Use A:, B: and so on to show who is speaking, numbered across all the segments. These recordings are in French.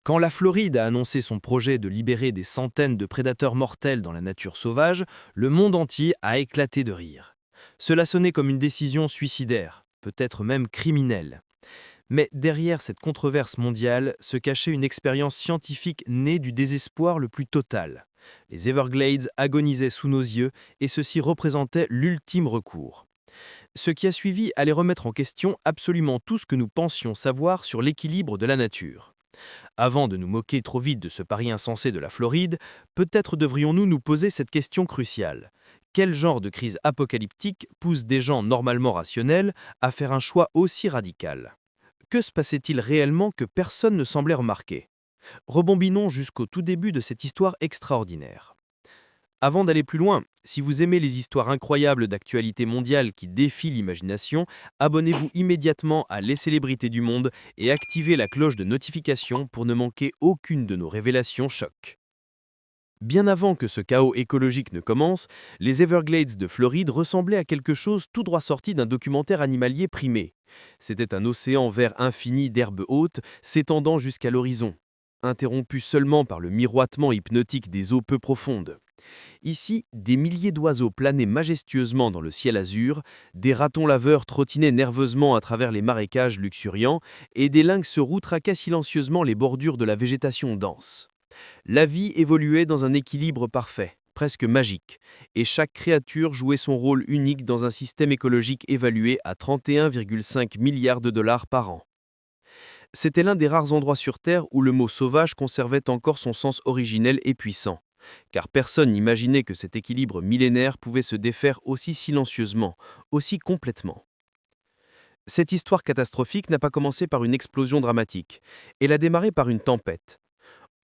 A: Quand la Floride a annoncé son projet de libérer des centaines de prédateurs mortels dans la nature sauvage, le monde entier a éclaté de rire. Cela sonnait comme une décision suicidaire, peut-être même criminelle. Mais derrière cette controverse mondiale se cachait une expérience scientifique née du désespoir le plus total. Les Everglades agonisaient sous nos yeux et ceci représentait l'ultime recours. Ce qui a suivi allait remettre en question absolument tout ce que nous pensions savoir sur l'équilibre de la nature. Avant de nous moquer trop vite de ce pari insensé de la Floride, peut-être devrions-nous nous poser cette question cruciale. Quel genre de crise apocalyptique pousse des gens normalement rationnels à faire un choix aussi radical ? Que se passait-il réellement que personne ne semblait remarquer ? Rebondinons jusqu'au tout début de cette histoire extraordinaire. Avant d'aller plus loin, si vous aimez les histoires incroyables d'actualité mondiale qui défient l'imagination, abonnez-vous immédiatement à Les Célébrités du Monde et activez la cloche de notification pour ne manquer aucune de nos révélations chocs. Bien avant que ce chaos écologique ne commence, les Everglades de Floride ressemblaient à quelque chose tout droit sorti d'un documentaire animalier primé. C'était un océan vert infini d'herbes hautes s'étendant jusqu'à l'horizon, interrompu seulement par le miroitement hypnotique des eaux peu profondes. Ici, des milliers d'oiseaux planaient majestueusement dans le ciel azur, des ratons laveurs trottinaient nerveusement à travers les marécages luxuriants et des lynx roux traquaient silencieusement les bordures de la végétation dense. La vie évoluait dans un équilibre parfait, presque magique, et chaque créature jouait son rôle unique dans un système écologique évalué à 31,5 milliards de dollars par an. C'était l'un des rares endroits sur Terre où le mot sauvage conservait encore son sens originel et puissant. Car personne n'imaginait que cet équilibre millénaire pouvait se défaire aussi silencieusement, aussi complètement. Cette histoire catastrophique n'a pas commencé par une explosion dramatique, elle a démarré par une tempête.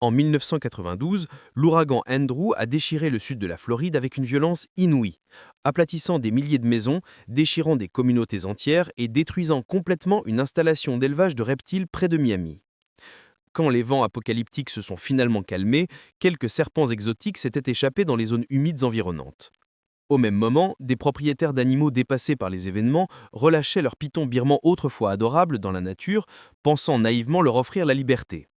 A: En 1992, l'ouragan Andrew a déchiré le sud de la Floride avec une violence inouïe, aplatissant des milliers de maisons, déchirant des communautés entières et détruisant complètement une installation d'élevage de reptiles près de Miami. Quand les vents apocalyptiques se sont finalement calmés, quelques serpents exotiques s'étaient échappés dans les zones humides environnantes. Au même moment, des propriétaires d'animaux dépassés par les événements relâchaient leurs pitons birmans autrefois adorables dans la nature, pensant naïvement leur offrir la liberté.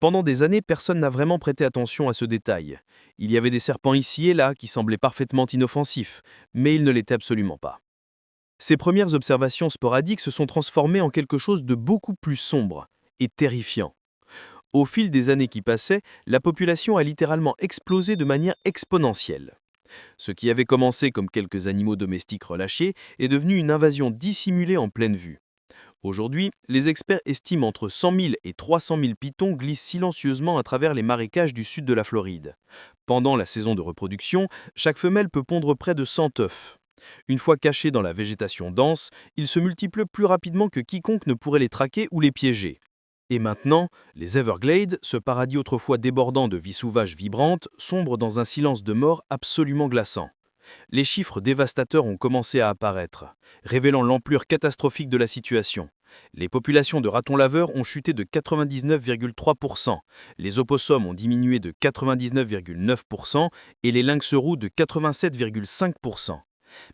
A: Pendant des années, personne n'a vraiment prêté attention à ce détail. Il y avait des serpents ici et là qui semblaient parfaitement inoffensifs, mais ils ne l'étaient absolument pas. Ces premières observations sporadiques se sont transformées en quelque chose de beaucoup plus sombre et terrifiant. Au fil des années qui passaient, la population a littéralement explosé de manière exponentielle. Ce qui avait commencé comme quelques animaux domestiques relâchés est devenu une invasion dissimulée en pleine vue. Aujourd'hui, les experts estiment entre 100 000 et 300 000 pitons glissent silencieusement à travers les marécages du sud de la Floride. Pendant la saison de reproduction, chaque femelle peut pondre près de 100 œufs. Une fois cachés dans la végétation dense, ils se multiplient plus rapidement que quiconque ne pourrait les traquer ou les piéger. Et maintenant, les Everglades, ce paradis autrefois débordant de vie sauvage vibrante, sombre dans un silence de mort absolument glaçant. Les chiffres dévastateurs ont commencé à apparaître, révélant l'ampleur catastrophique de la situation. Les populations de ratons laveurs ont chuté de 99,3%, les opossums ont diminué de 99,9% et les lynx roux de 87,5%.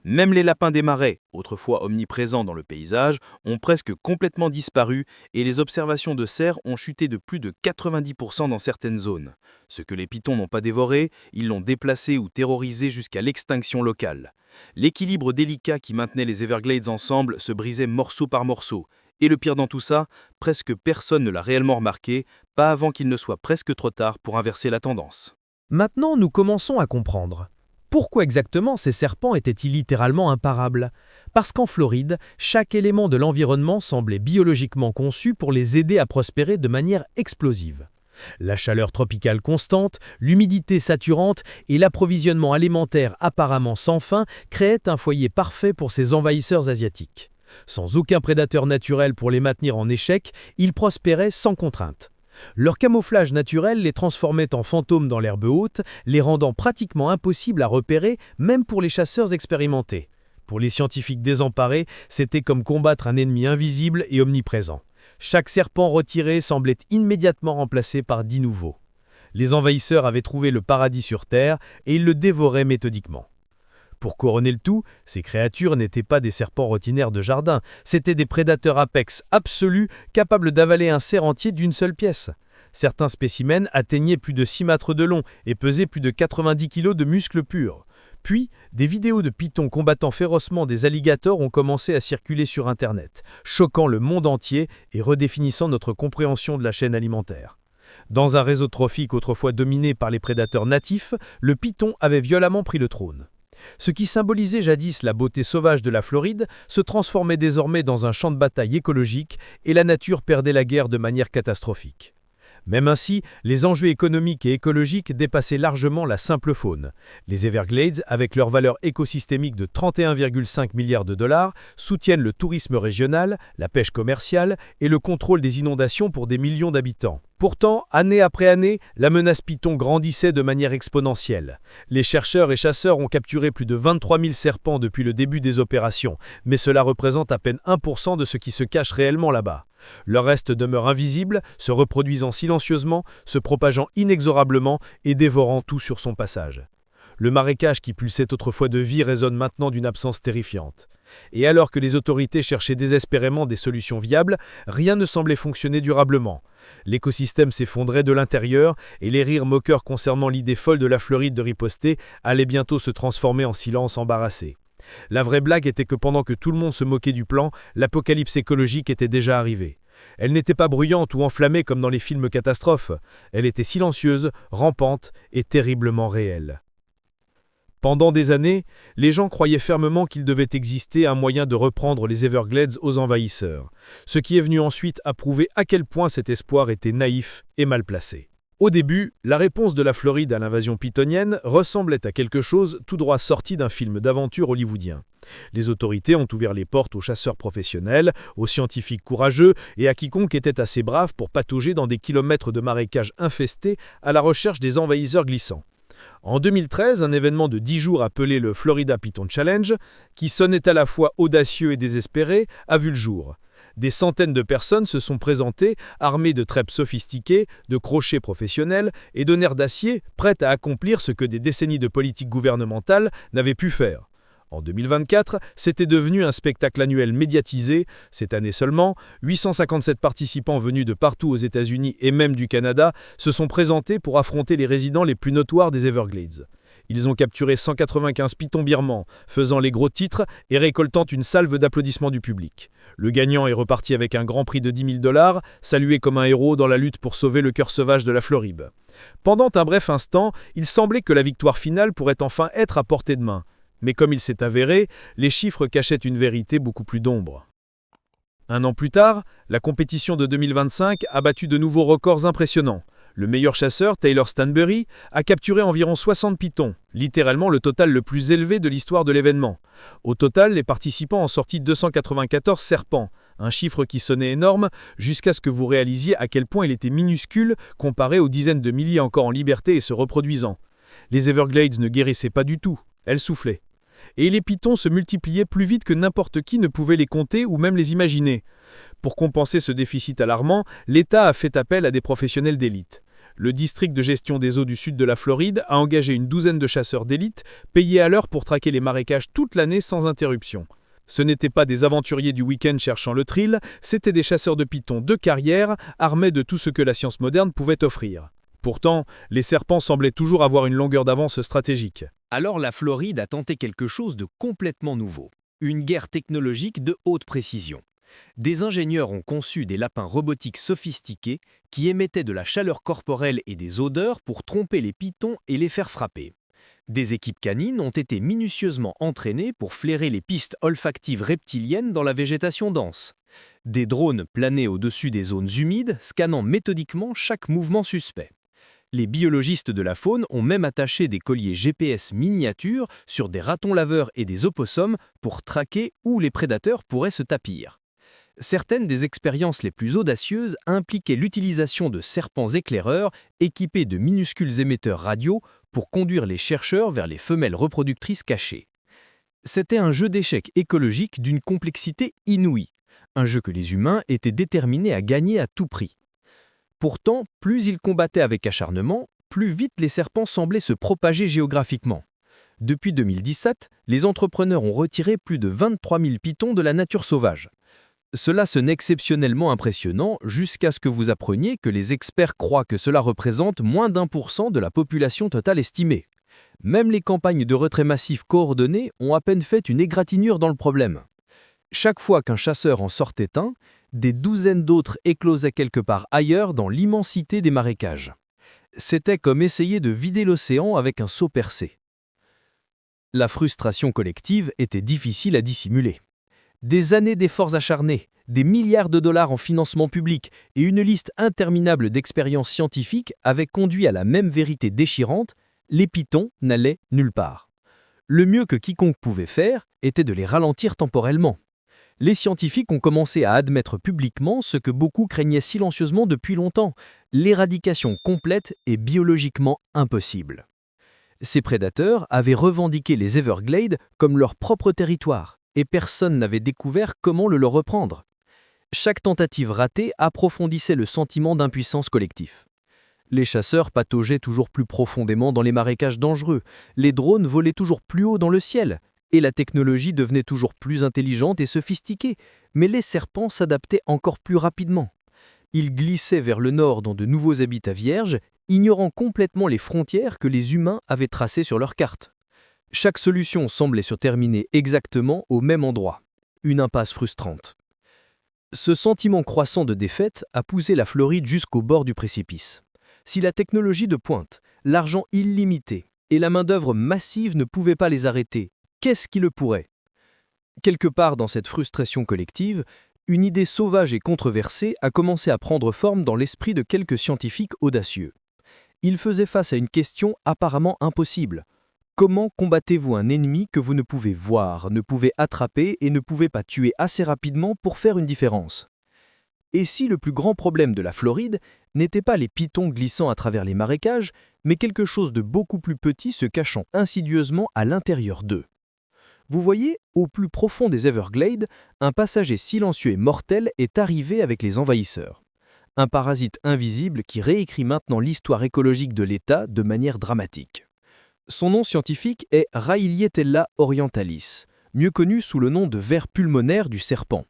A: Même les lapins des marais, autrefois omniprésents dans le paysage, ont presque complètement disparu et les observations de cerfs ont chuté de plus de 90% dans certaines zones. Ce que les pitons n'ont pas dévoré, ils l'ont déplacé ou terrorisé jusqu'à l'extinction locale. L'équilibre délicat qui maintenait les Everglades ensemble se brisait morceau par morceau. Et le pire dans tout ça, presque personne ne l'a réellement remarqué, pas avant qu'il ne soit presque trop tard pour inverser la tendance.
B: Maintenant, nous commençons à comprendre. Pourquoi exactement ces serpents étaient-ils littéralement imparables ? Parce qu'en Floride, chaque élément de l'environnement semblait biologiquement conçu pour les aider à prospérer de manière explosive. La chaleur tropicale constante, l'humidité saturante et l'approvisionnement alimentaire apparemment sans fin créaient un foyer parfait pour ces envahisseurs asiatiques. Sans aucun prédateur naturel pour les maintenir en échec, ils prospéraient sans contrainte. Leur camouflage naturel les transformait en fantômes dans l'herbe haute, les rendant pratiquement impossibles à repérer, même pour les chasseurs expérimentés. Pour les scientifiques désemparés, c'était comme combattre un ennemi invisible et omniprésent. Chaque serpent retiré semblait immédiatement remplacé par 10 nouveaux. Les envahisseurs avaient trouvé le paradis sur Terre et ils le dévoraient méthodiquement. Pour couronner le tout, ces créatures n'étaient pas des serpents rotinaires de jardin, c'étaient des prédateurs apex absolus capables d'avaler un cerf entier d'une seule pièce. Certains spécimens atteignaient plus de 6 mètres de long et pesaient plus de 90 kg de muscles purs. Puis, des vidéos de pythons combattant férocement des alligators ont commencé à circuler sur Internet, choquant le monde entier et redéfinissant notre compréhension de la chaîne alimentaire. Dans un réseau trophique autrefois dominé par les prédateurs natifs, le python avait violemment pris le trône. Ce qui symbolisait jadis la beauté sauvage de la Floride se transformait désormais dans un champ de bataille écologique et la nature perdait la guerre de manière catastrophique. Même ainsi, les enjeux économiques et écologiques dépassaient largement la simple faune. Les Everglades, avec leur valeur écosystémique de 31,5 milliards de dollars, soutiennent le tourisme régional, la pêche commerciale et le contrôle des inondations pour des millions d'habitants. Pourtant, année après année, la menace python grandissait de manière exponentielle. Les chercheurs et chasseurs ont capturé plus de 23 000 serpents depuis le début des opérations, mais cela représente à peine 1% de ce qui se cache réellement là-bas. Le reste demeure invisible, se reproduisant silencieusement, se propageant inexorablement et dévorant tout sur son passage. Le marécage qui pulsait autrefois de vie résonne maintenant d'une absence terrifiante. Et alors que les autorités cherchaient désespérément des solutions viables, rien ne semblait fonctionner durablement. L'écosystème s'effondrait de l'intérieur et les rires moqueurs concernant l'idée folle de la Floride de riposter allaient bientôt se transformer en silence embarrassé. La vraie blague était que pendant que tout le monde se moquait du plan, l'apocalypse écologique était déjà arrivée. Elle n'était pas bruyante ou enflammée comme dans les films catastrophes. Elle était silencieuse, rampante et terriblement réelle. Pendant des années, les gens croyaient fermement qu'il devait exister un moyen de reprendre les Everglades aux envahisseurs, ce qui est venu ensuite à prouver à quel point cet espoir était naïf et mal placé. Au début, la réponse de la Floride à l'invasion pythonienne ressemblait à quelque chose tout droit sorti d'un film d'aventure hollywoodien. Les autorités ont ouvert les portes aux chasseurs professionnels, aux scientifiques courageux et à quiconque était assez brave pour patauger dans des kilomètres de marécages infestés à la recherche des envahisseurs glissants. En 2013, un événement de 10 jours appelé le Florida Python Challenge, qui sonnait à la fois audacieux et désespéré, a vu le jour. Des centaines de personnes se sont présentées, armées de trèpes sophistiquées, de crochets professionnels et de nerfs d'acier, prêtes à accomplir ce que des décennies de politique gouvernementale n'avaient pu faire. En 2024, c'était devenu un spectacle annuel médiatisé. Cette année seulement, 857 participants venus de partout aux États-Unis et même du Canada se sont présentés pour affronter les résidents les plus notoires des Everglades. Ils ont capturé 195 pythons birmans, faisant les gros titres et récoltant une salve d'applaudissements du public. Le gagnant est reparti avec un grand prix de 10 000 $, salué comme un héros dans la lutte pour sauver le cœur sauvage de la Floride. Pendant un bref instant, il semblait que la victoire finale pourrait enfin être à portée de main. Mais comme il s'est avéré, les chiffres cachaient une vérité beaucoup plus d'ombre. Un an plus tard, la compétition de 2025 a battu de nouveaux records impressionnants. Le meilleur chasseur, Taylor Stanbury, a capturé environ 60 pythons, littéralement le total le plus élevé de l'histoire de l'événement. Au total, les participants ont sorti 294 serpents, un chiffre qui sonnait énorme jusqu'à ce que vous réalisiez à quel point il était minuscule comparé aux dizaines de milliers encore en liberté et se reproduisant. Les Everglades ne guérissaient pas du tout, elles soufflaient. Et les pythons se multipliaient plus vite que n'importe qui ne pouvait les compter ou même les imaginer. Pour compenser ce déficit alarmant, l'État a fait appel à des professionnels d'élite. Le district de gestion des eaux du sud de la Floride a engagé une douzaine de chasseurs d'élite, payés à l'heure pour traquer les marécages toute l'année sans interruption. Ce n'étaient pas des aventuriers du week-end cherchant le thrill, c'étaient des chasseurs de pythons de carrière, armés de tout ce que la science moderne pouvait offrir. Pourtant, les serpents semblaient toujours avoir une longueur d'avance stratégique.
A: Alors la Floride a tenté quelque chose de complètement nouveau. Une guerre technologique de haute précision. Des ingénieurs ont conçu des lapins robotiques sophistiqués qui émettaient de la chaleur corporelle et des odeurs pour tromper les pythons et les faire frapper. Des équipes canines ont été minutieusement entraînées pour flairer les pistes olfactives reptiliennes dans la végétation dense. Des drones planaient au-dessus des zones humides, scannant méthodiquement chaque mouvement suspect. Les biologistes de la faune ont même attaché des colliers GPS miniatures sur des ratons laveurs et des opossums pour traquer où les prédateurs pourraient se tapir. Certaines des expériences les plus audacieuses impliquaient l'utilisation de serpents éclaireurs équipés de minuscules émetteurs radio pour conduire les chercheurs vers les femelles reproductrices cachées. C'était un jeu d'échecs écologique d'une complexité inouïe, un jeu que les humains étaient déterminés à gagner à tout prix. Pourtant, plus ils combattaient avec acharnement, plus vite les serpents semblaient se propager géographiquement. Depuis 2017, les entrepreneurs ont retiré plus de 23 000 pythons de la nature sauvage. Cela sonne exceptionnellement impressionnant jusqu'à ce que vous appreniez que les experts croient que cela représente moins d'1% de la population totale estimée. Même les campagnes de retrait massif coordonnées ont à peine fait une égratignure dans le problème. Chaque fois qu'un chasseur en sortait un, des douzaines d'autres éclosaient quelque part ailleurs dans l'immensité des marécages. C'était comme essayer de vider l'océan avec un seau percé. La frustration collective était difficile à dissimuler. Des années d'efforts acharnés, des milliards de dollars en financement public et une liste interminable d'expériences scientifiques avaient conduit à la même vérité déchirante: les pitons n'allaient nulle part. Le mieux que quiconque pouvait faire était de les ralentir temporellement. Les scientifiques ont commencé à admettre publiquement ce que beaucoup craignaient silencieusement depuis longtemps: l'éradication complète est biologiquement impossible. Ces prédateurs avaient revendiqué les Everglades comme leur propre territoire, et personne n'avait découvert comment le leur reprendre. Chaque tentative ratée approfondissait le sentiment d'impuissance collectif. Les chasseurs pataugeaient toujours plus profondément dans les marécages dangereux, les drones volaient toujours plus haut dans le ciel, et la technologie devenait toujours plus intelligente et sophistiquée, mais les serpents s'adaptaient encore plus rapidement. Ils glissaient vers le nord dans de nouveaux habitats vierges, ignorant complètement les frontières que les humains avaient tracées sur leur carte. Chaque solution semblait se terminer exactement au même endroit. Une impasse frustrante. Ce sentiment croissant de défaite a poussé la Floride jusqu'au bord du précipice. Si la technologie de pointe, l'argent illimité et la main-d'œuvre massive ne pouvaient pas les arrêter, qu'est-ce qui le pourrait? Quelque part dans cette frustration collective, une idée sauvage et controversée a commencé à prendre forme dans l'esprit de quelques scientifiques audacieux. Ils faisaient face à une question apparemment impossible. Comment combattez-vous un ennemi que vous ne pouvez voir, ne pouvez attraper et ne pouvez pas tuer assez rapidement pour faire une différence? Et si le plus grand problème de la Floride n'était pas les pitons glissant à travers les marécages, mais quelque chose de beaucoup plus petit se cachant insidieusement à l'intérieur d'eux? Vous voyez, au plus profond des Everglades, un passager silencieux et mortel est arrivé avec les envahisseurs. Un parasite invisible qui réécrit maintenant l'histoire écologique de l'État de manière dramatique. Son nom scientifique est Railietella orientalis, mieux connu sous le nom de ver pulmonaire du serpent.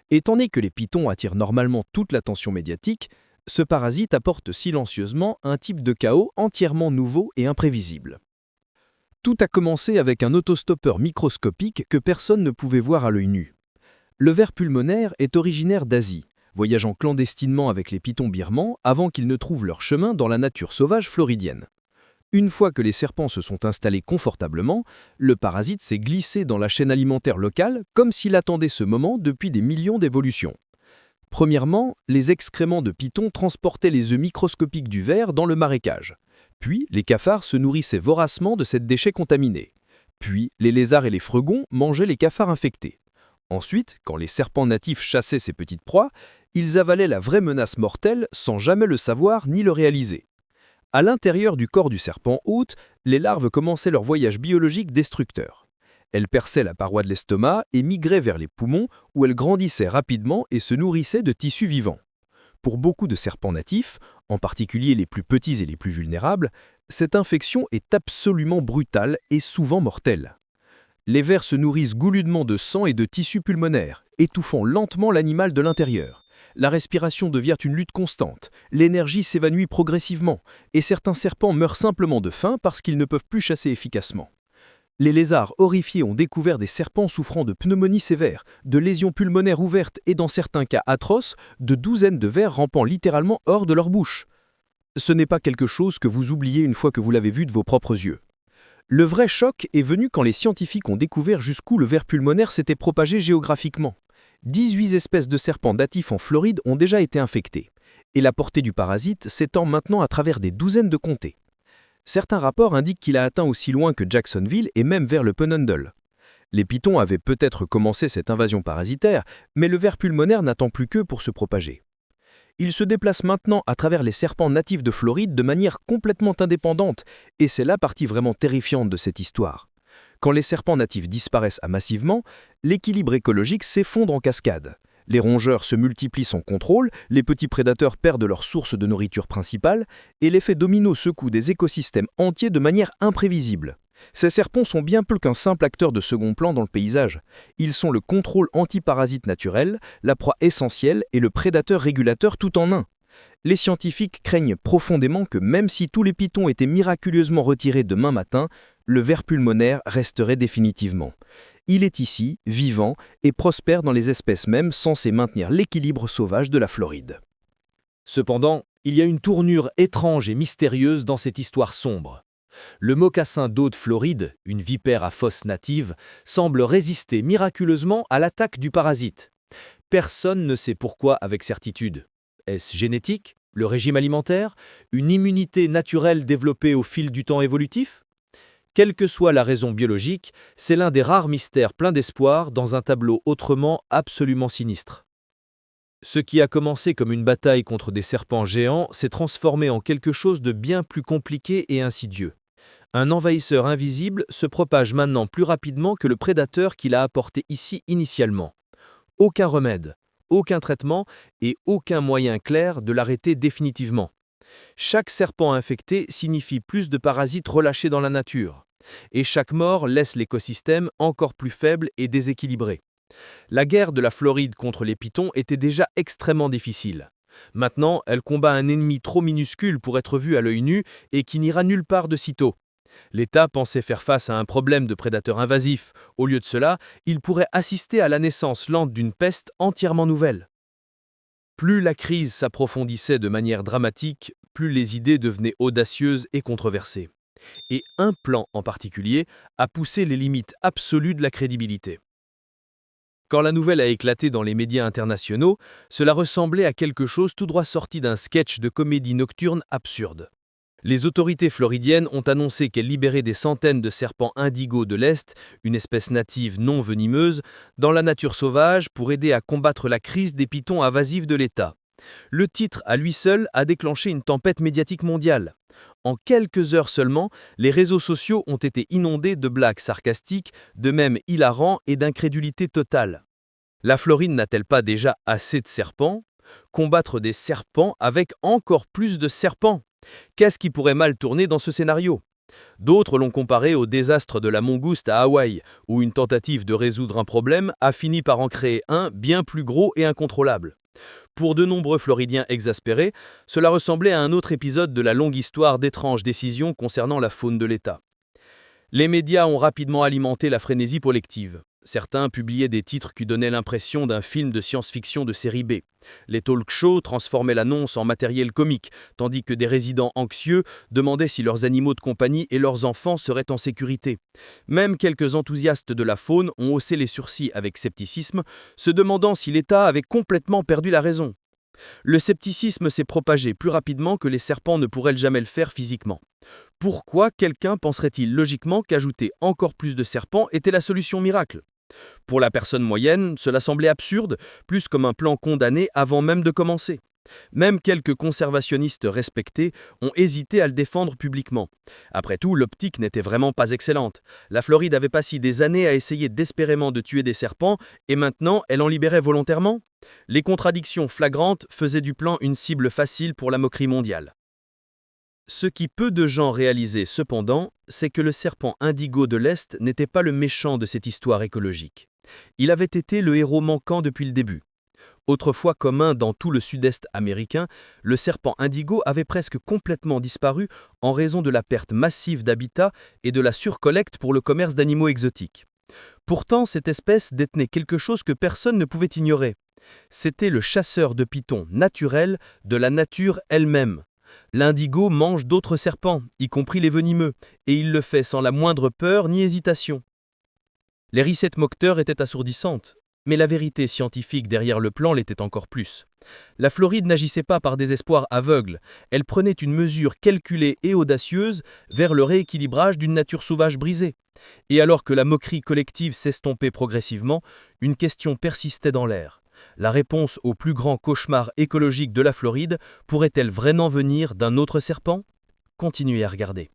A: Étant donné que les pitons attirent normalement toute l'attention médiatique, ce parasite apporte silencieusement un type de chaos entièrement nouveau et imprévisible. Tout a commencé avec un autostoppeur microscopique que personne ne pouvait voir à l'œil nu. Le ver pulmonaire est originaire d'Asie, voyageant clandestinement avec les pitons birmans avant qu'ils ne trouvent leur chemin dans la nature sauvage floridienne. Une fois que les serpents se sont installés confortablement, le parasite s'est glissé dans la chaîne alimentaire locale comme s'il attendait ce moment depuis des millions d'évolutions. Premièrement, les excréments de pitons transportaient les œufs microscopiques du ver dans le marécage. Puis, les cafards se nourrissaient voracement de ces déchets contaminés. Puis, les lézards et les fregons mangeaient les cafards infectés. Ensuite, quand les serpents natifs chassaient ces petites proies, ils avalaient la vraie menace mortelle sans jamais le savoir ni le réaliser. À l'intérieur du corps du serpent hôte, les larves commençaient leur voyage biologique destructeur. Elles perçaient la paroi de l'estomac et migraient vers les poumons où elles grandissaient rapidement et se nourrissaient de tissus vivants. Pour beaucoup de serpents natifs, en particulier les plus petits et les plus vulnérables, cette infection est absolument brutale et souvent mortelle. Les vers se nourrissent goulûment de sang et de tissus pulmonaires, étouffant lentement l'animal de l'intérieur. La respiration devient une lutte constante, l'énergie s'évanouit progressivement, et certains serpents meurent simplement de faim parce qu'ils ne peuvent plus chasser efficacement. Les lézards horrifiés ont découvert des serpents souffrant de pneumonie sévère, de lésions pulmonaires ouvertes et dans certains cas atroces, de douzaines de vers rampant littéralement hors de leur bouche. Ce n'est pas quelque chose que vous oubliez une fois que vous l'avez vu de vos propres yeux. Le vrai choc est venu quand les scientifiques ont découvert jusqu'où le ver pulmonaire s'était propagé géographiquement. 18 espèces de serpents natifs en Floride ont déjà été infectées, et la portée du parasite s'étend maintenant à travers des douzaines de comtés. Certains rapports indiquent qu'il a atteint aussi loin que Jacksonville et même vers le Penhandle. Les pitons avaient peut-être commencé cette invasion parasitaire, mais le ver pulmonaire n'attend plus qu'eux pour se propager. Il se déplace maintenant à travers les serpents natifs de Floride de manière complètement indépendante, et c'est la partie vraiment terrifiante de cette histoire. Quand les serpents natifs disparaissent massivement, l'équilibre écologique s'effondre en cascade. Les rongeurs se multiplient sans contrôle, les petits prédateurs perdent leur source de nourriture principale, et l'effet domino secoue des écosystèmes entiers de manière imprévisible.
C: Ces serpents sont bien plus qu'un simple acteur de second plan dans le paysage. Ils sont le contrôle antiparasite naturel, la proie essentielle et le prédateur régulateur tout en un. Les scientifiques craignent profondément que même si tous les pitons étaient miraculeusement retirés demain matin, le ver pulmonaire resterait définitivement. Il est ici, vivant et prospère dans les espèces mêmes censées maintenir l'équilibre sauvage de la Floride.
B: Cependant, il y a une tournure étrange et mystérieuse dans cette histoire sombre. Le mocassin d'eau de Floride, une vipère à fosse native, semble résister miraculeusement à l'attaque du parasite. Personne ne sait pourquoi avec certitude. Est-ce génétique, le régime alimentaire, une immunité naturelle développée au fil du temps évolutif? Quelle que soit la raison biologique, c'est l'un des rares mystères pleins d'espoir dans un tableau autrement absolument sinistre. Ce qui a commencé comme une bataille contre des serpents géants s'est transformé en quelque chose de bien plus compliqué et insidieux. Un envahisseur invisible se propage maintenant plus rapidement que le prédateur qu'il a apporté ici initialement. Aucun remède, aucun traitement et aucun moyen clair de l'arrêter définitivement. Chaque serpent infecté signifie plus de parasites relâchés dans la nature. Et chaque mort laisse l'écosystème encore plus faible et déséquilibré. La guerre de la Floride contre les pitons était déjà extrêmement difficile. Maintenant, elle combat un ennemi trop minuscule pour être vu à l'œil nu et qui n'ira nulle part de sitôt. L'État pensait faire face à un problème de prédateurs invasifs. Au lieu de cela, il pourrait assister à la naissance lente d'une peste entièrement nouvelle. Plus la crise s'approfondissait de manière dramatique, plus les idées devenaient audacieuses et controversées. Et un plan en particulier a poussé les limites absolues de la crédibilité. Quand la nouvelle a éclaté dans les médias internationaux, cela ressemblait à quelque chose tout droit sorti d'un sketch de comédie nocturne absurde. Les autorités floridiennes ont annoncé qu'elles libéraient des centaines de serpents indigos de l'Est, une espèce native non venimeuse, dans la nature sauvage pour aider à combattre la crise des pitons invasifs de l'État. Le titre à lui seul a déclenché une tempête médiatique mondiale. En quelques heures seulement, les réseaux sociaux ont été inondés de blagues sarcastiques, de mèmes hilarants et d'incrédulité totale. La Floride n'a-t-elle pas déjà assez de serpents? Combattre des serpents avec encore plus de serpents? Qu'est-ce qui pourrait mal tourner dans ce scénario? D'autres l'ont comparé au désastre de la mangouste à Hawaï, où une tentative de résoudre un problème a fini par en créer un bien plus gros et incontrôlable. Pour de nombreux Floridiens exaspérés, cela ressemblait à un autre épisode de la longue histoire d'étranges décisions concernant la faune de l'État. Les médias ont rapidement alimenté la frénésie collective. Certains publiaient des titres qui donnaient l'impression d'un film de science-fiction de série B. Les talk-shows transformaient l'annonce en matériel comique, tandis que des résidents anxieux demandaient si leurs animaux de compagnie et leurs enfants seraient en sécurité. Même quelques enthousiastes de la faune ont haussé les sourcils avec scepticisme, se demandant si l'État avait complètement perdu la raison. Le scepticisme s'est propagé plus rapidement que les serpents ne pourraient jamais le faire physiquement. Pourquoi quelqu'un penserait-il logiquement qu'ajouter encore plus de serpents était la solution miracle? Pour la personne moyenne, cela semblait absurde, plus comme un plan condamné avant même de commencer. Même quelques conservationnistes respectés ont hésité à le défendre publiquement. Après tout, l'optique n'était vraiment pas excellente. La Floride avait passé des années à essayer désespérément de tuer des serpents, et maintenant elle en libérait volontairement? Les contradictions flagrantes faisaient du plan une cible facile pour la moquerie mondiale. Ce qui peu de gens réalisaient cependant, c'est que le serpent indigo de l'Est n'était pas le méchant de cette histoire écologique. Il avait été le héros manquant depuis le début. Autrefois commun dans tout le sud-est américain, le serpent indigo avait presque complètement disparu en raison de la perte massive d'habitat et de la surcollecte pour le commerce d'animaux exotiques. Pourtant, cette espèce détenait quelque chose que personne ne pouvait ignorer. C'était le chasseur de pitons naturel de la nature elle-même. L'indigo mange d'autres serpents, y compris les venimeux, et il le fait sans la moindre peur ni hésitation. Les ricettes moqueurs étaient assourdissantes, mais la vérité scientifique derrière le plan l'était encore plus. La Floride n'agissait pas par désespoir aveugle, elle prenait une mesure calculée et audacieuse vers le rééquilibrage d'une nature sauvage brisée. Et alors que la moquerie collective s'estompait progressivement, une question persistait dans l'air. La réponse au plus grand cauchemar écologique de la Floride pourrait-elle vraiment venir d'un autre serpent? Continuez à regarder.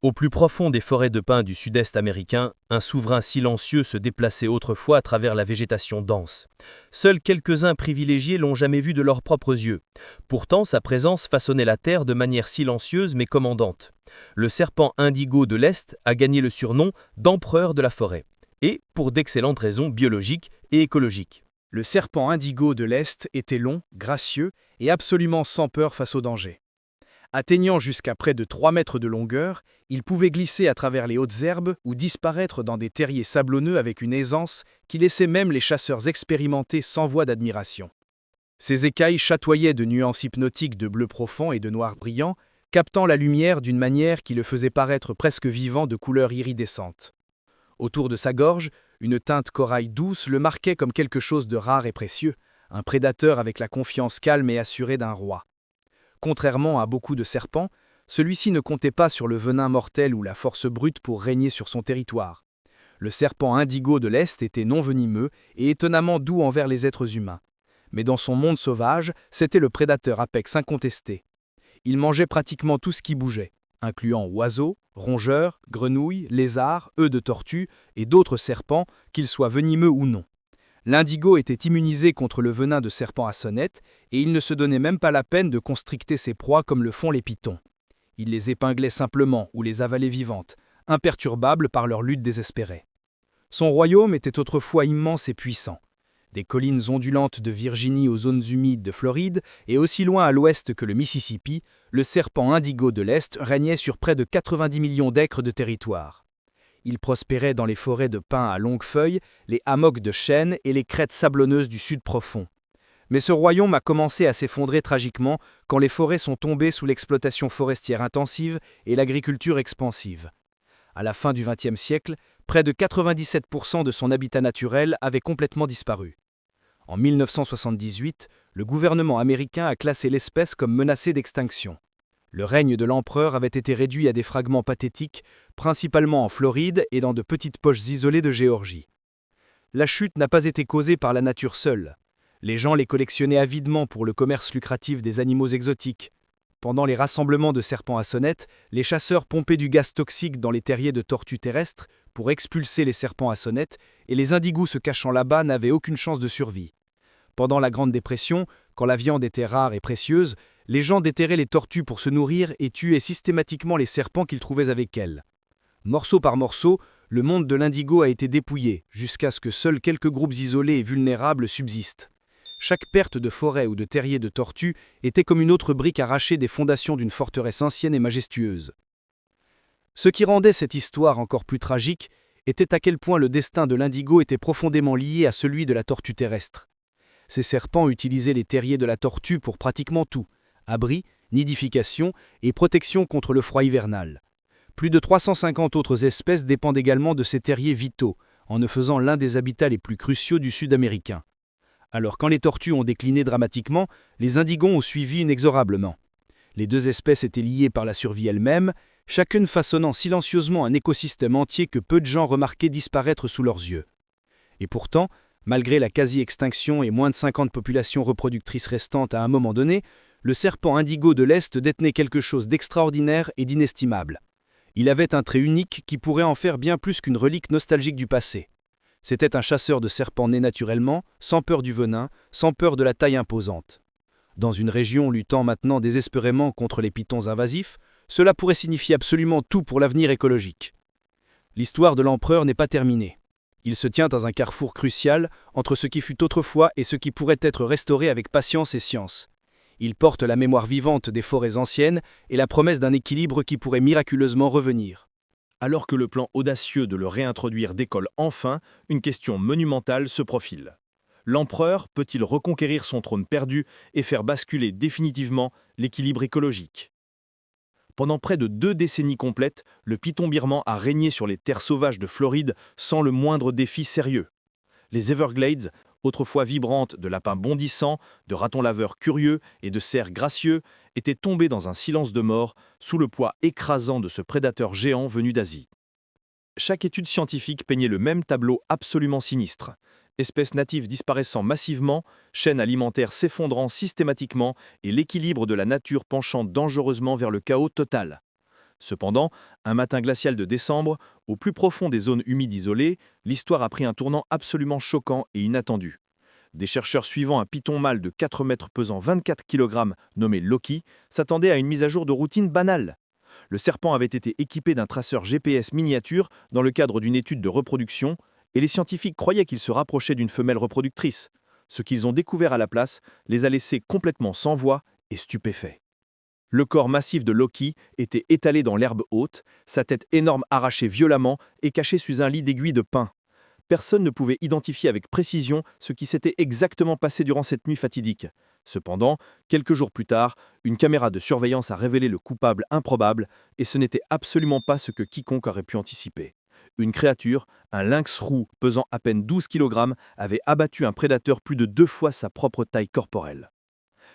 B: Au plus profond des forêts de pins du sud-est américain, un souverain silencieux se déplaçait autrefois à travers la végétation dense. Seuls quelques-uns privilégiés l'ont jamais vu de leurs propres yeux. Pourtant, sa présence façonnait la terre de manière silencieuse mais commandante. Le serpent indigo de l'Est a gagné le surnom d'empereur de la forêt, et pour d'excellentes raisons biologiques et écologiques.
D: Le serpent indigo de l'Est était long, gracieux et absolument sans peur face au danger. Atteignant jusqu'à près de 3 mètres de longueur, il pouvait glisser à travers les hautes herbes ou disparaître dans des terriers sablonneux avec une aisance qui laissait même les chasseurs expérimentés sans voix d'admiration. Ses écailles chatoyaient de nuances hypnotiques de bleu profond et de noir brillant, captant la lumière d'une manière qui le faisait paraître presque vivant de couleurs iridescentes. Autour de sa gorge, une teinte corail douce le marquait comme quelque chose de rare et précieux, un prédateur avec la confiance calme et assurée d'un roi. Contrairement à beaucoup de serpents, celui-ci ne comptait pas sur le venin mortel ou la force brute pour régner sur son territoire. Le serpent indigo de l'Est était non venimeux et étonnamment doux envers les êtres humains. Mais dans son monde sauvage, c'était le prédateur apex incontesté. Il mangeait pratiquement tout ce qui bougeait, incluant oiseaux, rongeurs, grenouilles, lézards, œufs de tortue et d'autres serpents, qu'ils soient venimeux ou non. L'indigo était immunisé contre le venin de serpent à sonnette et il ne se donnait même pas la peine de constricter ses proies comme le font les pitons. Il les épinglait simplement ou les avalait vivantes, imperturbables par leur lutte désespérée. Son royaume était autrefois immense et puissant. Des collines ondulantes de Virginie aux zones humides de Floride et aussi loin à l'ouest que le Mississippi, le serpent indigo de l'Est régnait sur près de 90 millions d'acres de territoire. Il prospérait dans les forêts de pins à longues feuilles, les hammocks de chênes et les crêtes sablonneuses du sud profond. Mais ce royaume a commencé à s'effondrer tragiquement quand les forêts sont tombées sous l'exploitation forestière intensive et l'agriculture expansive. À la fin du XXe siècle, près de 97% de son habitat naturel avait complètement disparu. En 1978, le gouvernement américain a classé l'espèce comme menacée d'extinction. Le règne de l'empereur avait été réduit à des fragments pathétiques, principalement en Floride et dans de petites poches isolées de Géorgie. La chute n'a pas été causée par la nature seule. Les gens les collectionnaient avidement pour le commerce lucratif des animaux exotiques. Pendant les rassemblements de serpents à sonnette, les chasseurs pompaient du gaz toxique dans les terriers de tortues terrestres pour expulser les serpents à sonnette et les indigos se cachant là-bas n'avaient aucune chance de survie. Pendant la Grande Dépression, quand la viande était rare et précieuse, les gens déterraient les tortues pour se nourrir et tuaient systématiquement les serpents qu'ils trouvaient avec elles. Morceau par morceau, le monde de l'indigo a été dépouillé, jusqu'à ce que seuls quelques groupes isolés et vulnérables subsistent. Chaque perte de forêt ou de terrier de tortues était comme une autre brique arrachée des fondations d'une forteresse ancienne et majestueuse. Ce qui rendait cette histoire encore plus tragique était à quel point le destin de l'indigo était profondément lié à celui de la tortue terrestre. Ces serpents utilisaient les terriers de la tortue pour pratiquement tout, abri, nidification et protection contre le froid hivernal. Plus de 350 autres espèces dépendent également de ces terriers vitaux, en ne faisant l'un des habitats les plus cruciaux du sud américain. Alors quand les tortues ont décliné dramatiquement, les indigons ont suivi inexorablement. Les deux espèces étaient liées par la survie elle-même, chacune façonnant silencieusement un écosystème entier que peu de gens remarquaient disparaître sous leurs yeux. Et pourtant, malgré la quasi-extinction et moins de 50 populations reproductrices restantes à un moment donné, le serpent indigo de l'Est détenait quelque chose d'extraordinaire et d'inestimable. Il avait un trait unique qui pourrait en faire bien plus qu'une relique nostalgique du passé. C'était un chasseur de serpents né naturellement, sans peur du venin, sans peur de la taille imposante. Dans une région luttant maintenant désespérément contre les pitons invasifs, cela pourrait signifier absolument tout pour l'avenir écologique. L'histoire de l'empereur n'est pas terminée. Il se tient dans un carrefour crucial entre ce qui fut autrefois et ce qui pourrait être restauré avec patience et science. Il porte la mémoire vivante des forêts anciennes et la promesse d'un équilibre qui pourrait miraculeusement revenir.
E: Alors que le plan audacieux de le réintroduire décolle enfin, une question monumentale se profile. L'empereur peut-il reconquérir son trône perdu et faire basculer définitivement l'équilibre écologique ? Pendant près de 2 décennies complètes, le python birman a régné sur les terres sauvages de Floride sans le moindre défi sérieux. Les Everglades, autrefois vibrantes de lapins bondissants, de ratons laveurs curieux et de cerfs gracieux, étaient tombées dans un silence de mort sous le poids écrasant de ce prédateur géant venu d'Asie. Chaque étude scientifique peignait le même tableau absolument sinistre. Espèces natives disparaissant massivement, chaînes alimentaires s'effondrant systématiquement et l'équilibre de la nature penchant dangereusement vers le chaos total. Cependant, un matin glacial de décembre, au plus profond des zones humides isolées, l'histoire a pris un tournant absolument choquant et inattendu. Des chercheurs suivant un python mâle de 4 mètres pesant 24 kg, nommé Loki, s'attendaient à une mise à jour de routine banale. Le serpent avait été équipé d'un traceur GPS miniature dans le cadre d'une étude de reproduction, et les scientifiques croyaient qu'il se rapprochait d'une femelle reproductrice. Ce qu'ils ont découvert à la place les a laissés complètement sans voix et stupéfaits. Le corps massif de Loki était étalé dans l'herbe haute, sa tête énorme arrachée violemment et cachée sous un lit d'aiguilles de pin. Personne ne pouvait identifier avec précision ce qui s'était exactement passé durant cette nuit fatidique. Cependant, quelques jours plus tard, une caméra de surveillance a révélé le coupable improbable, et ce n'était absolument pas ce que quiconque aurait pu anticiper. Une créature, un lynx roux pesant à peine 12 kg, avait abattu un prédateur plus de 2 fois sa propre taille corporelle.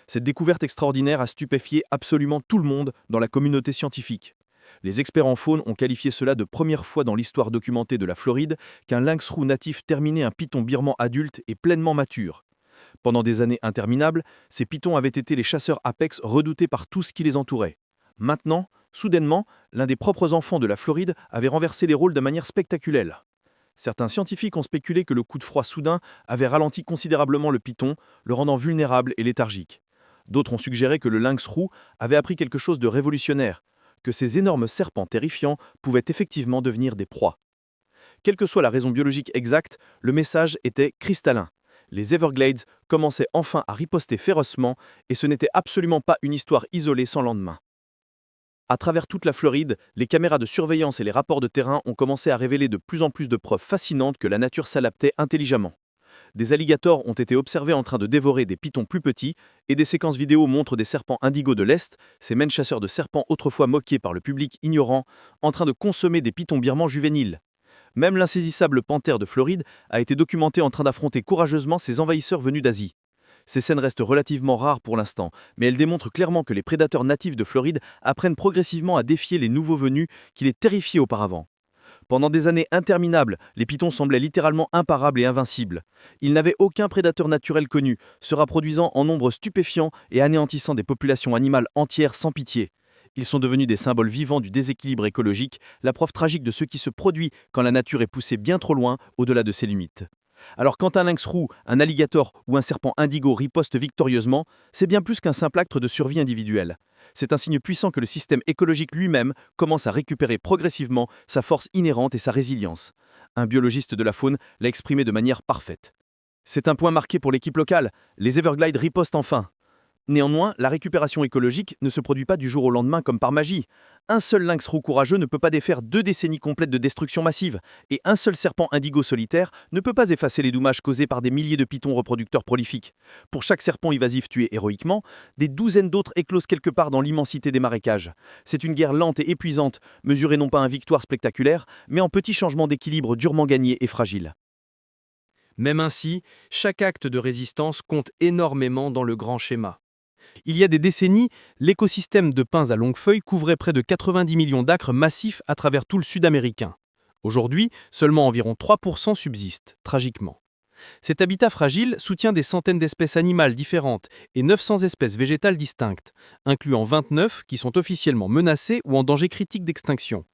E: Cette découverte extraordinaire a stupéfié absolument tout le monde dans la communauté scientifique. Les experts en faune ont qualifié cela de première fois dans l'histoire documentée de la Floride qu'un lynx roux natif terminait un python birman adulte et pleinement mature. Pendant des années interminables, ces pythons avaient été les chasseurs apex redoutés par tout ce qui les entourait. Maintenant, soudainement, l'un des propres enfants de la Floride avait renversé les rôles de manière spectaculaire. Certains scientifiques ont spéculé que le coup de froid soudain avait ralenti considérablement le python, le rendant vulnérable et léthargique. D'autres ont suggéré que le lynx roux avait appris quelque chose de révolutionnaire, que ces énormes serpents terrifiants pouvaient effectivement devenir des proies. Quelle que soit la raison biologique exacte, le message était cristallin. Les Everglades commençaient enfin à riposter férocement, et ce n'était absolument pas une histoire isolée sans lendemain. À travers toute la Floride, les caméras de surveillance et les rapports de terrain ont commencé à révéler de plus en plus de preuves fascinantes que la nature s'adaptait intelligemment. Des alligators ont été observés en train de dévorer des pythons plus petits, et des séquences vidéo montrent des serpents indigos de l'Est, ces mêmes chasseurs de serpents autrefois moqués par le public ignorant, en train de consommer des pythons birmans juvéniles. Même l'insaisissable panthère de Floride a été documenté en train d'affronter courageusement ces envahisseurs venus d'Asie. Ces scènes restent relativement rares pour l'instant, mais elles démontrent clairement que les prédateurs natifs de Floride apprennent progressivement à défier les nouveaux venus qui les terrifiaient auparavant. Pendant des années interminables, les pythons semblaient littéralement imparables et invincibles. Ils n'avaient aucun prédateur naturel connu, se reproduisant en nombre stupéfiant et anéantissant des populations animales entières sans pitié. Ils sont devenus des symboles vivants du déséquilibre écologique, la preuve tragique de ce qui se produit quand la nature est poussée bien trop loin au-delà de ses limites. Alors quand un lynx roux, un alligator ou un serpent indigo riposte victorieusement, c'est bien plus qu'un simple acte de survie individuelle. C'est un signe puissant que le système écologique lui-même commence à récupérer progressivement sa force inhérente et sa résilience. Un biologiste de la faune l'a exprimé de manière parfaite. C'est un point marqué pour l'équipe locale, les Everglades ripostent enfin. Néanmoins, la récupération écologique ne se produit pas du jour au lendemain comme par magie. Un seul lynx roux courageux ne peut pas défaire 2 décennies complètes de destruction massive, et un seul serpent indigo solitaire ne peut pas effacer les dommages causés par des milliers de pythons reproducteurs prolifiques. Pour chaque serpent évasif tué héroïquement, des douzaines d'autres éclosent quelque part dans l'immensité des marécages. C'est une guerre lente et épuisante, mesurée non pas en victoire spectaculaire, mais en petits changements d'équilibre durement gagnés et fragiles.
B: Même ainsi, chaque acte de résistance compte énormément dans le grand schéma. Il y a des décennies, l'écosystème de pins à longue feuille couvrait près de 90 millions d'acres massifs à travers tout le sud américain. Aujourd'hui, seulement environ 3% subsistent, tragiquement. Cet habitat fragile soutient des centaines d'espèces animales différentes et 900 espèces végétales distinctes, incluant 29 qui sont officiellement menacées ou en danger critique d'extinction.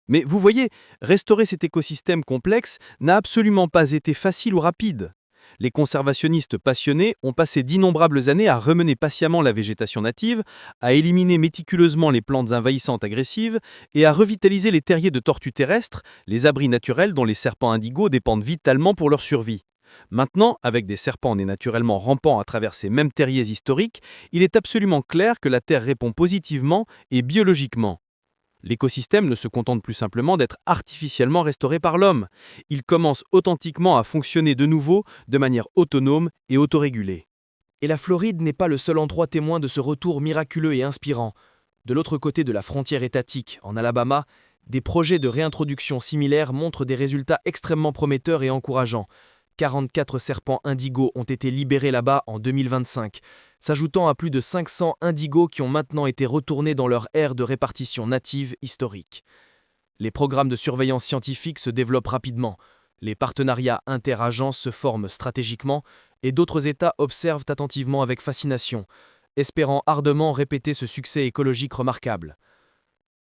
B: Mais vous voyez, restaurer cet écosystème complexe n'a absolument pas été facile ou rapide. Les conservationnistes passionnés ont passé d'innombrables années à remener patiemment la végétation native, à éliminer méticuleusement les plantes envahissantes agressives et à revitaliser les terriers de tortues terrestres, les abris naturels dont les serpents indigos dépendent vitalement pour leur survie. Maintenant, avec des serpents nés naturellement rampant à travers ces mêmes terriers historiques, il est absolument clair que la Terre répond positivement et biologiquement. L'écosystème ne se contente plus simplement d'être artificiellement restauré par l'homme. Il commence authentiquement à fonctionner de nouveau de manière autonome et autorégulée. Et la Floride n'est pas le seul endroit témoin de ce retour miraculeux et inspirant. De l'autre côté de la frontière étatique, en Alabama, des projets de réintroduction similaires montrent des résultats extrêmement prometteurs et encourageants. 44 serpents indigos ont été libérés là-bas en 2025, s'ajoutant à plus de 500 indigos qui ont maintenant été retournés dans leur aire de répartition native historique. Les programmes de surveillance scientifique se développent rapidement, les partenariats interagences se forment stratégiquement et d'autres États observent attentivement avec fascination, espérant ardemment répéter ce succès écologique remarquable.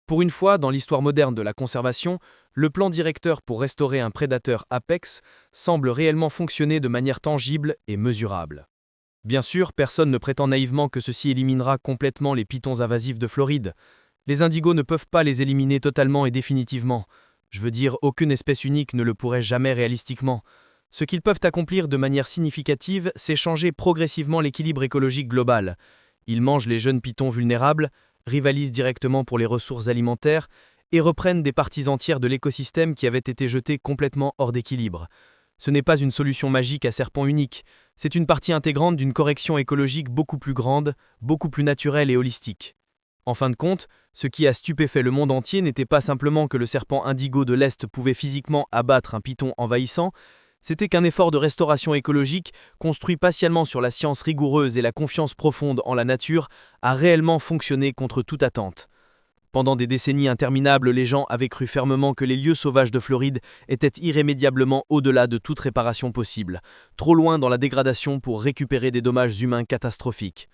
A: Pour une fois, dans l'histoire moderne de la conservation, le plan directeur pour restaurer un prédateur apex semble réellement fonctionner de manière tangible et mesurable. Bien sûr, personne ne prétend naïvement que ceci éliminera complètement les pitons invasifs de Floride. Les indigos ne peuvent pas les éliminer totalement et définitivement. Je veux dire, aucune espèce unique ne le pourrait jamais réalistiquement. Ce qu'ils peuvent accomplir de manière significative, c'est changer progressivement l'équilibre écologique global. Ils mangent les jeunes pitons vulnérables, rivalisent directement pour les ressources alimentaires et reprennent des parties entières de l'écosystème qui avaient été jetées complètement hors d'équilibre. Ce n'est pas une solution magique à serpent unique, c'est une partie intégrante d'une correction écologique beaucoup plus grande, beaucoup plus naturelle et holistique. En fin de compte, ce qui a stupéfait le monde entier n'était pas simplement que le serpent indigo de l'Est pouvait physiquement abattre un python envahissant, c'était qu'un effort de restauration écologique, construit patiemment sur la science rigoureuse et la confiance profonde en la nature, a réellement fonctionné contre toute attente. Pendant des décennies interminables, les gens avaient cru fermement que les lieux sauvages de Floride étaient irrémédiablement au-delà de toute réparation possible, trop loin dans la dégradation pour récupérer des dommages humains catastrophiques.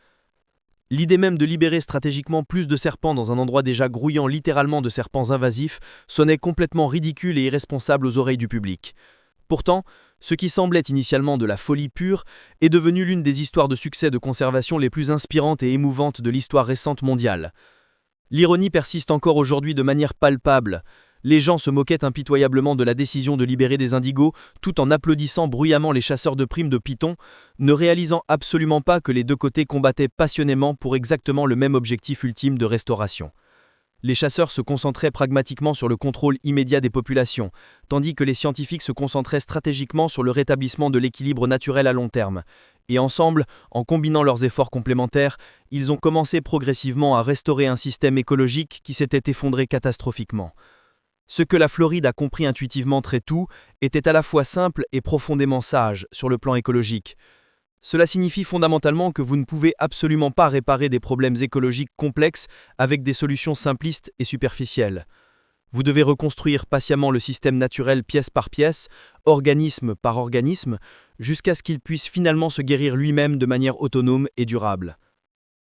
A: L'idée même de libérer stratégiquement plus de serpents dans un endroit déjà grouillant littéralement de serpents invasifs sonnait complètement ridicule et irresponsable aux oreilles du public. Pourtant, ce qui semblait initialement de la folie pure est devenu l'une des histoires de succès de conservation les plus inspirantes et émouvantes de l'histoire récente mondiale. L'ironie persiste encore aujourd'hui de manière palpable. Les gens se moquaient impitoyablement de la décision de libérer des indigos tout en applaudissant bruyamment les chasseurs de primes de pythons, ne réalisant absolument pas que les deux côtés combattaient passionnément pour exactement le même objectif ultime de restauration. Les chasseurs se concentraient pragmatiquement sur le contrôle immédiat des populations, tandis que les scientifiques se concentraient stratégiquement sur le rétablissement de l'équilibre naturel à long terme. Et ensemble, en combinant leurs efforts complémentaires, ils ont commencé progressivement à restaurer un système écologique qui s'était effondré catastrophiquement. Ce que la Floride a compris intuitivement très tôt était à la fois simple et profondément sage sur le plan écologique. Cela signifie fondamentalement que vous ne pouvez absolument pas réparer des problèmes écologiques complexes avec des solutions simplistes et superficielles. Vous devez reconstruire patiemment le système naturel pièce par pièce, organisme par organisme, jusqu'à ce qu'il puisse finalement se guérir lui-même de manière autonome et durable.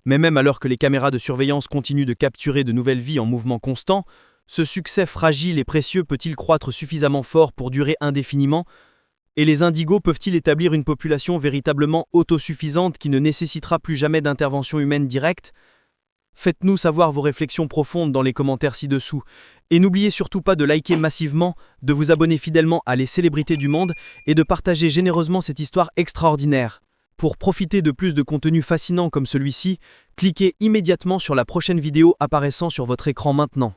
A: Mais même alors que les caméras de surveillance continuent de capturer de nouvelles vies en mouvement constant, ce succès fragile et précieux peut-il croître suffisamment fort pour durer indéfiniment ? Et les indigos peuvent-ils établir une population véritablement autosuffisante qui ne nécessitera plus jamais d'intervention humaine directe ? Faites-nous savoir vos réflexions profondes dans les commentaires ci-dessous. Et n'oubliez surtout pas de liker massivement, de vous abonner fidèlement à Les Célébrités du Monde et de partager généreusement cette histoire extraordinaire. Pour profiter de plus de contenu fascinant comme celui-ci, cliquez immédiatement sur la prochaine vidéo apparaissant sur votre écran maintenant.